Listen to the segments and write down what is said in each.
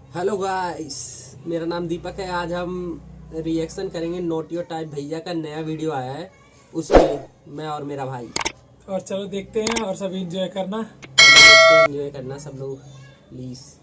Hello guys, मेरा नाम दीपक है। आज हम रिएक्शन करेंगे नोटियो टाइप भैया का नया वीडियो आया है, उसमें मैं और मेरा भाई। और चलो देखते हैं और सभी एंजॉय करना। एंजॉय करना सब लोग प्लीज।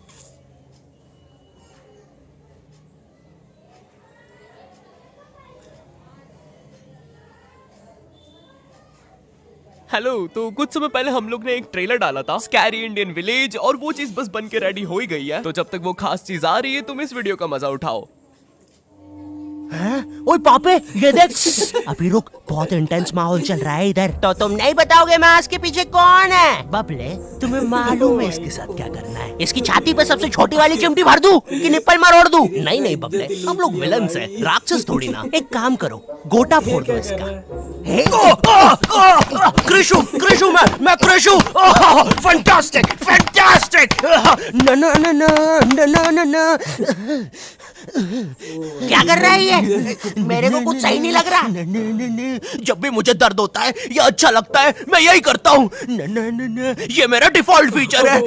हेलो। तो कुछ समय पहले हम लोग ने एक ट्रेलर डाला था स्कैरी इंडियन विलेज, और वो चीज बस बन के रेडी हो ही गई है। तो जब तक वो खास चीज आ रही है तुम इस वीडियो का मजा उठाओ। ओए पापे, ये देख। अभी रुक, बहुत इंटेंस माहौल चल रहा है इधर। तो तुम नहीं बताओगे मास्क के पीछे कौन है? बबले, तुम्हें मालूम है इसके साथ क्या करना है? इसकी छाती पे सबसे छोटी वाली चिमटी भर दूं कि निप्पल मरोड़ दूं? नहीं नहीं बबले, हम लोग विलन्स हैं, राक्षस थोड़ी ना। एक काम करो, गोटा फोड़ दो इसका। कृषु, कृषु, मैं कृषु। Fantastic, fantastic. ना ना ना ना ना ना ना। क्या कर रहा है ये? मेरे को कुछ सही नहीं लग रहा। जब भी मुझे दर्द होता है या अच्छा लगता है मैं यही करता हूँ। ये मेरा डिफॉल्ट फीचर है।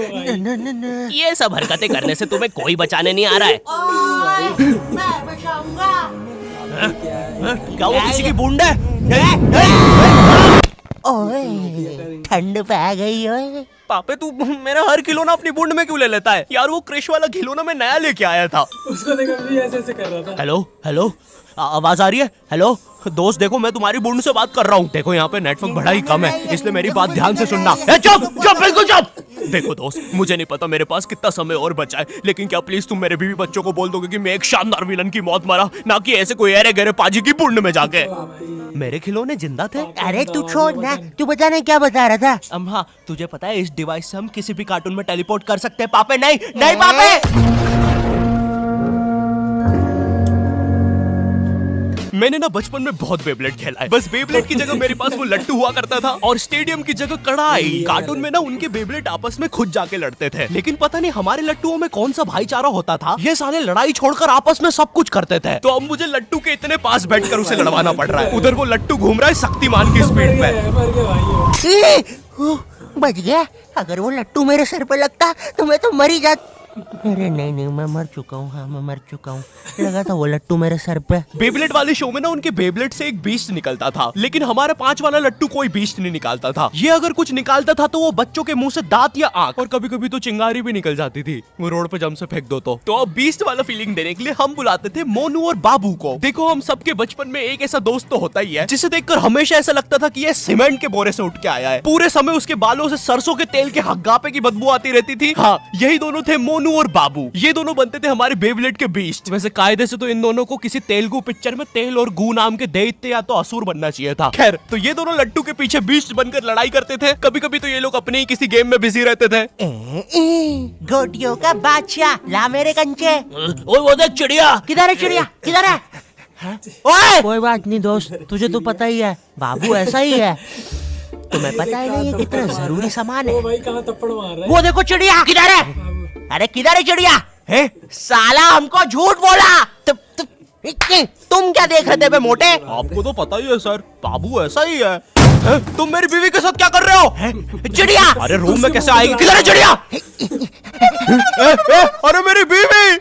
ये सब हरकतें करने से तुम्हें कोई बचाने नहीं आ रहा है। मैं बचाऊंगा। क्या वो किसी की बूंद है? ओए, ठंड पे आ गई ओए। पापे तू मेरा हर खिलौना अपनी बूंद में क्यों ले लेता है? यार वो क्रिश वाला खिलौना मैं नया लेके आया था। उसको देखा भी ऐसे ऐसे कर रहा था। हेलो हेलो, आवाज आ रही है? हेलो दोस्त, देखो मैं तुम्हारी बूंद से बात कर रहा हूँ। देखो यहाँ पे नेटवर्क बड़ा ही कम है, इसलिए मेरी बात ध्यान से सुनना। चुप चुप, बिल्कुल चुप। देखो दोस्त, मुझे नहीं पता मेरे पास कितना समय और बचा है, लेकिन क्या प्लीज तुम मेरे बीवी बच्चों को बोल दोगे कि मैं एक शानदार विलन की मौत मरा, ना कि ऐसे कोई अरे गहरे पाजी की बूंद में जाके। मेरे खिलौने जिंदा थे। अरे तू छोड़ ना, तू बता नहीं क्या बता रहा था? हाँ, तुझे पता है इस डिवाइस से हम किसी भी कार्टून में टेलीपोर्ट कर सकते हैं। पापे नहीं नहीं पापे। मैंने ना बचपन में बहुत बेब्लेड खेला है। बस बेब्लेड की जगह मेरे पास वो लट्टू हुआ करता था, और स्टेडियम की जगह कढ़ाई। कार्टून में ना उनके बेब्लेड आपस में खुद जाके लड़ते थे, लेकिन पता नहीं हमारे लट्टुओं में कौन सा भाईचारा होता था, ये साले लड़ाई छोड़कर आपस में सब कुछ करते थे। तो अब मुझे लट्टू के इतने पास बैठकर उसे लड़वाना पड़ रहा है। उधर वो लट्टू घूम रहा है शक्तिमान की स्पीड में। बच गया। अगर वो लट्टू मेरे सर पे लगता तो मैं तो मर ही जाता। अरे नहीं नहीं, मैं मर चुका हूँ। हाँ मैं मर चुका हूँ। लगा था वो लट्टू मेरे सर पे। बेब्लेड वाले शो में ना उनके बेब्लेड से एक बीस्ट निकलता था, लेकिन हमारा 5 वाला लट्टू कोई बीस्ट नहीं निकालता था। ये अगर कुछ निकालता था तो वो बच्चों के मुंह से दांत या आंख, और कभी कभी तो चिंगारी भी निकल जाती थी, वो रोड पे जम से फेंक दो तो अब बीस्ट वाला फीलिंग देने के लिए हम बुलाते थे मोनू और बाबू को। देखो हम सबके बचपन में एक ऐसा दोस्त तो होता ही है जिसे देखकर हमेशा ऐसा लगता था कि ये सीमेंट के बोरे से उठ के आया है। पूरे समय उसके बालों से सरसों के तेल के हग्गापे की बदबू आती रहती थी। हाँ, यही दोनों थे मोनू और बाबू। ये दोनों बनते थे हमारे बेब्लेड के बीस्ट। वैसे कायदे से तो इन दोनों को किसी तेलुगु पिक्चर में तेल और गू नाम के दैत्य या तो असुर बनना चाहिए था। खैर, तो ये दोनों लट्टू के पीछे बीस्ट बनकर लड़ाई करते थे। कभी कभी तो ये लोग अपने ही किसी गेम में बिजी रहते थे। गोटियों का बादशाह, ला मेरे कंचे। ओए वो देख चिड़िया। किधर है चिड़िया? किधर है? ओए कोई बात नहीं दोस्त, तुझे तो पता ही है बाबू ऐसा ही है। तुम्हें पता है ना ये कितना जरूरी सामान है। वो भाई कहाँ थप्पड़ मार रहा है? वो देखो चिड़िया। किधर है? अरे किधर है चिड़िया? है साला हमको झूठ बोला। तुम क्या देख रहे थे बे मोटे? आपको तो पता ही है सर, बाबू ऐसा ही है। तुम मेरी बीवी के साथ क्या कर रहे हो? चिड़िया। अरे रूम में कैसे आएगी? किधर है चिड़िया? अरे मेरी बीवी।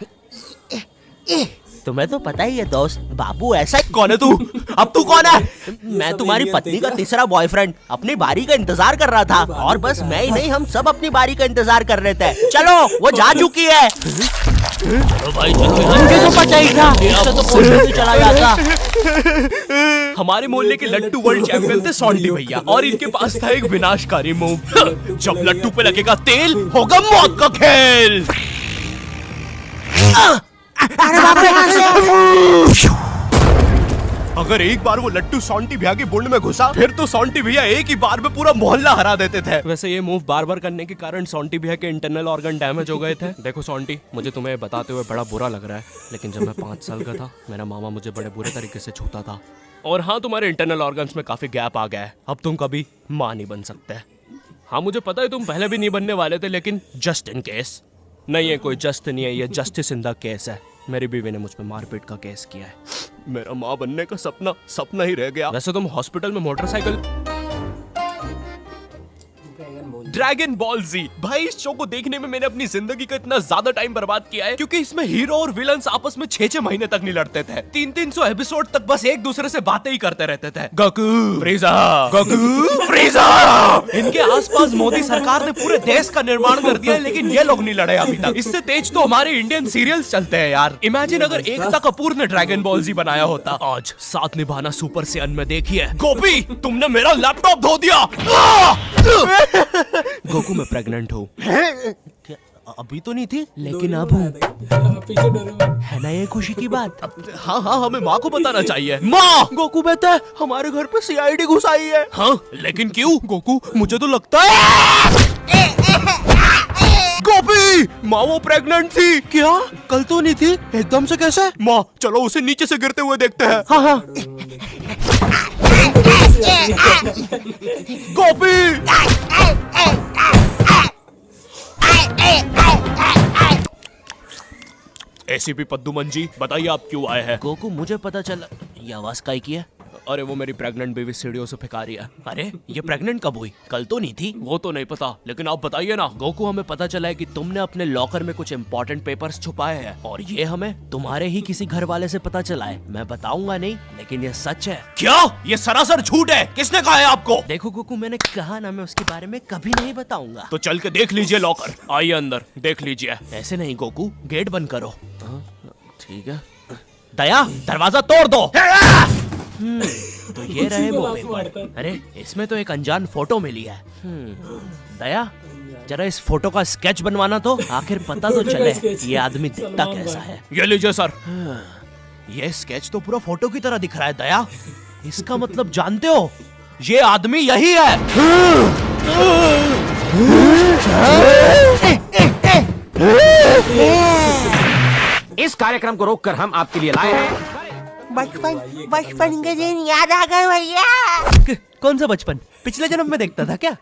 तुम्हें तो पता ही है दोस्त, बाबू ऐसा ही। कौन है तू? अब तू कौन है? मैं तुम्हारी पत्नी का तीसरा बॉयफ्रेंड, अपनी बारी का इंतजार कर रहा था। और बस मैं ही नहीं, हम सब अपनी बारी का इंतजार कर रहे थे। चलो वो जा चुकी है। चलो भाई चलो, मुझे तो पता ही था, इससे तो पोस्टर से चला जाता। हमारे मोहल्ले के लट्टू वर्ल्ड चैंपियन थे सॉन्टी भैया, और इनके पास था एक विनाशकारी मूव। जब लट्टू पे लगेगा तेल होगा मौत का खेल। अरे बाप रे। अगर एक बार वो लट्टू सॉन्टी भैया की बुंड में घुसा, फिर तो सॉन्टी भैया एक ही बार में पूरा मोहल्ला हरा देते थे। वैसे ये मूव बार बार करने के कारण सॉन्टी भैया के इंटरनल ऑर्गन डैमेज हो गए थे। देखो सॉन्टी, मुझे तुम्हें बताते हुए बड़ा बुरा लग रहा है, लेकिन जब मैं 5 साल का था मेरा मामा मुझे बड़े बुरे तरीके से छूता था। और हाँ, तुम्हारे इंटरनल ऑर्गन्स में काफी गैप आ गया है, अब तुम कभी माँ नहीं बन सकते। हाँ मुझे पता है तुम पहले भी नहीं बनने वाले थे, लेकिन जस्ट इन केस। नहीं है कोई जस्ट नहीं है, ये जस्टिस इन द केस है। मेरी बीवी ने मुझ पे मारपीट का केस किया है। मेरा माँ बनने का सपना ही रह गया। वैसे तुम हॉस्पिटल में मोटरसाइकिल ड्रैगन बॉल जी। भाई इस शो को देखने में मैंने अपनी जिंदगी का इतना ज्यादा टाइम बर्बाद किया है, क्योंकि इसमें हीरो और विलन्स आपस में 6-6 महीने तक नहीं लड़ते थे। 300 एपिसोड तक बस एक दूसरे से बातें ही करते रहते थे। Goku फ्रीजा, Goku फ्रीजा। इनके आसपास मोदी सरकार ने पूरे देश का निर्माण कर दिया है, लेकिन ये लोग नहीं लड़े अभी तक। इससे तेज तो हमारे इंडियन सीरियल्स चलते हैं यार। इमेजिन अगर एकता कपूर ने ड्रैगन बॉल जी बनाया होता। आज साथ निभाना सुपर सेयन में देखिए। गोपी तुमने मेरा लैपटॉप धो दिया। गोकू मैं प्रेग्नेंट हूँ। अभी तो नहीं थी, लेकिन अब हूँ। पीछे डोरेमोन। है ना ये खुशी की बात? हाँ हाँ, हमें माँ को बताना चाहिए। माँ, गोकू कहता है हमारे घर पे सीआईडी घुस आई है। हाँ, लेकिन क्यों? गोकू मुझे तो लगता है गोपी माँ वो प्रेग्नेंट थी। क्या? कल तो नहीं थी, एकदम से कैसे? माँ चलो उसे नीचे से गिरते हुए देखते हैं। हाँ हाँ। गोपी एसीपी पद्दुमन जी बताइए आप क्यों आए हैं? गोकू मुझे पता चला। ये आवाज काय की है? अरे वो मेरी प्रेग्नेंट बेबी सीढ़ियों से फेंका रही है। अरे ये प्रेग्नेंट कब हुई? कल तो नहीं थी। वो तो नहीं पता, लेकिन आप बताइए ना। गोकू हमें पता चला है कि तुमने अपने लॉकर में कुछ इम्पोर्टेंट पेपर्स छुपाए हैं, और ये हमें तुम्हारे ही किसी घर वाले से पता चला है। मैं बताऊंगा नहीं, लेकिन ये सच है। क्या? ये सरासर झूठ है। किसने कहा है आपको? देखो गोकू, मैंने कहा ना, मैं उसके बारे में कभी नहीं बताऊंगा। तो चल के देख लीजिए लॉकर। आइए अंदर देख लीजिए। ऐसे नहीं गोकू, गेट बंद करो। ठीक है। दया दरवाजा तोड़ दो। तो ये रहे वो पेपर। अरे इसमें तो एक अनजान फोटो मिली है। दया जरा इस फोटो का स्केच बनवाना तो, आखिर पता तो चले ये आदमी दिखता कैसा है। ये लीजिए सर। ये स्केच तो पूरा फोटो की तरह दिख रहा है दया। इसका मतलब जानते हो, ये आदमी यही है। इस कार्यक्रम को रोककर हम आपके लिए लाए हैं बचपन के दिन याद आ गए भैया। कौन सा बचपन? पिछले जन्म में देखता था क्या?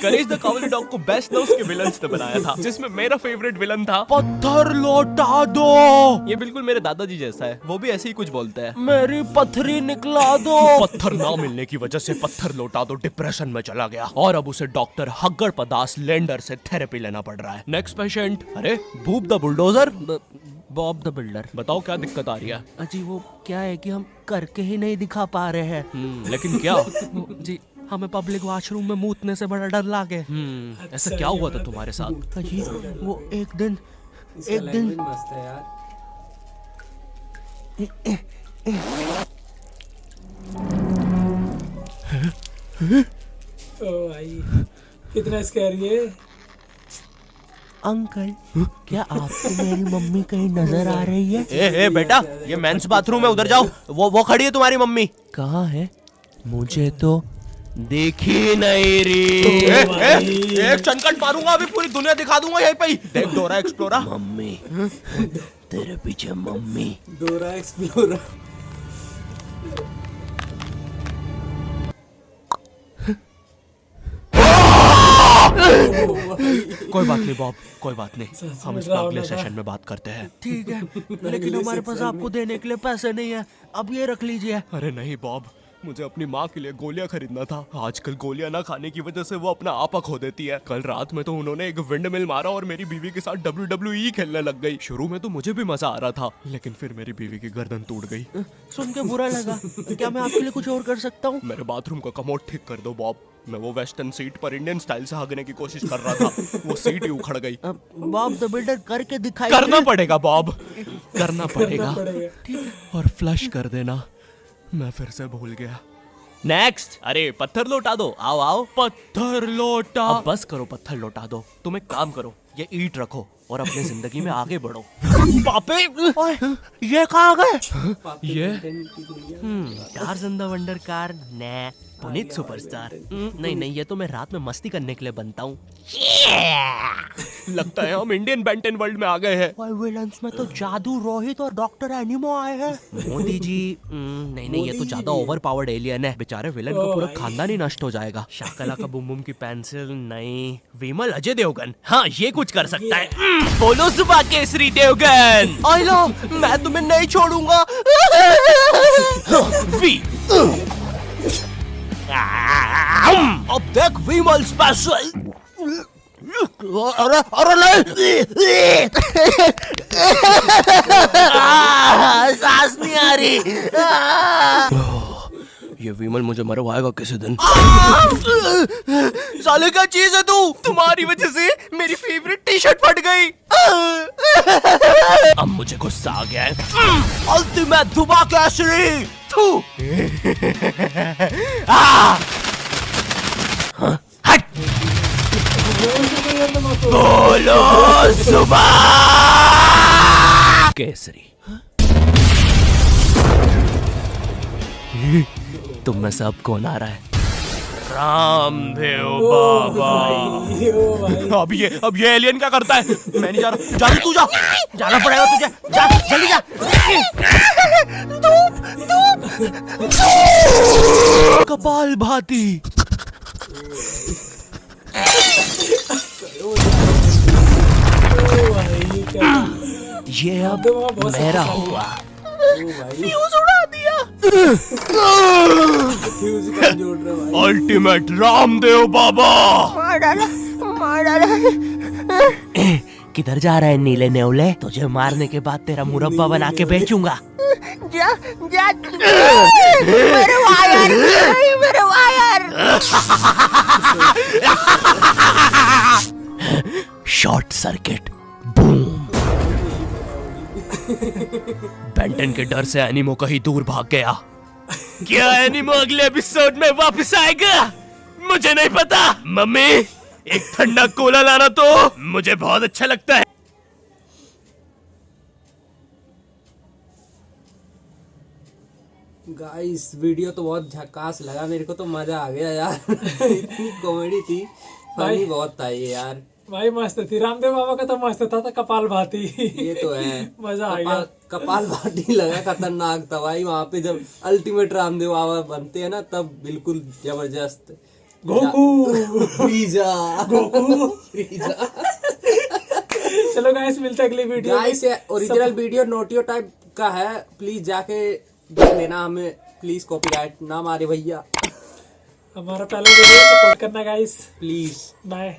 करेज द कावली डॉग को बेस्ट नोस के विलन्स ने बनाया था, जिसमें मेरा फेवरेट विलन था पत्थर लौटा दो। ये बिल्कुल मेरे दादाजी जैसा है, वो भी ऐसे ही कुछ बोलते हैं। मेरी पथरी निकला दो। पत्थर ना मिलने की वजह से पत्थर लौटा दो डिप्रेशन में चला गया, और अब उसे डॉक्टर हग्गड़ पदास लेंडर से थेरेपी लेना पड़ रहा है। Next patient. अरे भूप the bulldozer. Bob the builder. बताओ क्या दिक्कत आ रही है? अजी वो क्या है कि हम करके ही नहीं दिखा पा रहे हैं। लेकिन क्या? जी हमें पब्लिक वॉशरूम में मूतने से बड़ा डर लागे। ऐसा क्या हुआ था तुम्हारे साथ? अजी वो एक दिन मस्त है यार। ओ भाई कितना स्कैरी है। अंकल क्या आपको मेरी मम्मी कहीं नजर आ रही है? ए बेटा, ये मेंस बाथरूम है, उधर जाओ। वो खड़ी है तुम्हारी मम्मी। कहाँ है? मुझे तो देखी नहीं रही। एक चनकट मारूंगा, अभी पूरी दुनिया दिखा दूंगा यहीं पे ही। देख डोरा एक्सप्लोरर। मम्मी तेरे पीछे मम्मी। डोरा एक्सप्लोरर। कोई बात नहीं बॉब, कोई बात नहीं, हम इस पर अगले सेशन में बात करते हैं। ठीक है, लेकिन हमारे पास आपको देने के लिए पैसे नहीं है, अब ये रख लीजिए। अरे नहीं बॉब, मुझे अपनी माँ के लिए गोलियां खरीदना था। आजकल गोलियां ना खाने की वजह से वो अपना आपा खो देती है। कल रात में तो उन्होंने एक विंड मिल मारा और मेरी बीवी के साथ WWE खेलने लग गई। शुरू में तो मुझे भी मजा आ रहा था, लेकिन फिर मेरी बीवी की गर्दन टूट गई। सुन के बुरा लगा। क्या मैं आपके लिए कुछ और कर सकता हूँ? मेरे बाथरूम का कमोड ठीक कर दो बॉब। मैं वो वेस्टर्न सीट पर इंडियन स्टाइल से हगने की कोशिश कर रहा था, वो सीट ही उखड़ गई। बॉब द बिल्डर करके दिखाई। करना पड़ेगा बॉब, करना पड़ेगा। और फ्लश कर देना। मैं फिर से भूल गया। नेक्स्ट। अरे पत्थर लौटा दो। आओ आओ। पत्थर लौटा। अब बस करो, पत्थर लौटा दो। तुम एक काम करो, ये ईंट रखो और अपनी जिंदगी में आगे बढ़ो। पापे, ये कहाँ गए? ये टार्ज़न द वंडर कार ने पुनीत सुपरस्टार। नहीं नहीं, ये तो मैं रात में मस्ती करने के लिए बनता हूँ। लगता है हम इंडियन बेंटन वर्ल्ड में आ गए हैं। और विलन्स में तो जादू रोहित और डॉक्टर एनिमो आए हैं। मोदी जी नहीं नहीं, ये तो ज्यादा ओवर पावर्ड एलियन है। बेचारे विलन का पूरा खानदान ही नष्ट हो जाएगा। शाकला का बुम बुम की पेंसिल नहीं। विमल अजय देवगन, हाँ ये कुछ कर सकता है। बोलो सुबह केसरी देवगन। आई लो, मैं तुम्हें नहीं छोड़ूंगा। वी अब देख विमल स्पेशल। अरे अरे नहीं, सांस नहीं आ रही। ये विमल मुझे मरवाएगा किसी दिन। साले क्या चीज है तू? तुम्हारी वजह से मेरी फेवरेट टी शर्ट फट गई। अब मुझे गुस्सा आ गया है। अल्टीमेट धुबा केसरी। थू। हट। बोलो सुबह केसरी। तुम में से अब कौन आ रहा है? रामदेव बाबा। अब ये एलियन क्या करता है? मैं नहीं जा रहा। जा तू, जा, जाना पड़ेगा तुझे। जा जल्दी जा। कपाल भाती। ये अब मेरा हुआ। फ्यूज उड़ा दिया। अल्टीमेट रामदेव बाबा। मार डाला, मार डाला। किधर जा रहा है नीले नेवले? तुझे मारने के बाद तेरा मुरब्बा बना के बेचूंगा। जा जा। मेरे वायर, मेरे wire. Short circuit. Boom. Benton के डर से एनिमो कहीं दूर भाग गया। क्या एनिमो अगले एपिसोड में वापस आएगा? मुझे नहीं पता। मम्मी एक ठंडा कोला लाना तो, मुझे बहुत अच्छा लगता है। गाइस वीडियो तो बहुत झकास लगा, मेरे को तो मजा आ गया यार। इतनी कॉमेडी थी, फनी बहुत था ये यार। भाई मस्त थी। रामदेव बाबा का तो मस्त था कपाल भाती। ये तो है। मजा आ गया। कपाल भाटी लगा, खतरनाक था भाई। वहाँ पे जब अल्टीमेट रामदेव बाबा बनते हैं ना, तब बिल्कुल जबरदस्त। Goku फ्रीजा, Goku फ्रीजा। चलो गाइस, मिलते हैं अगली वीडियो में। गाइस ओरिजिनल वीडियो नोटियो टाइप का है, प्लीज जाके देख लेना। हमें प्लीज कॉपीराइट ना मारे भैया। हमारा पहला वीडियो सपोर्ट करना गाइस, प्लीज। बाय।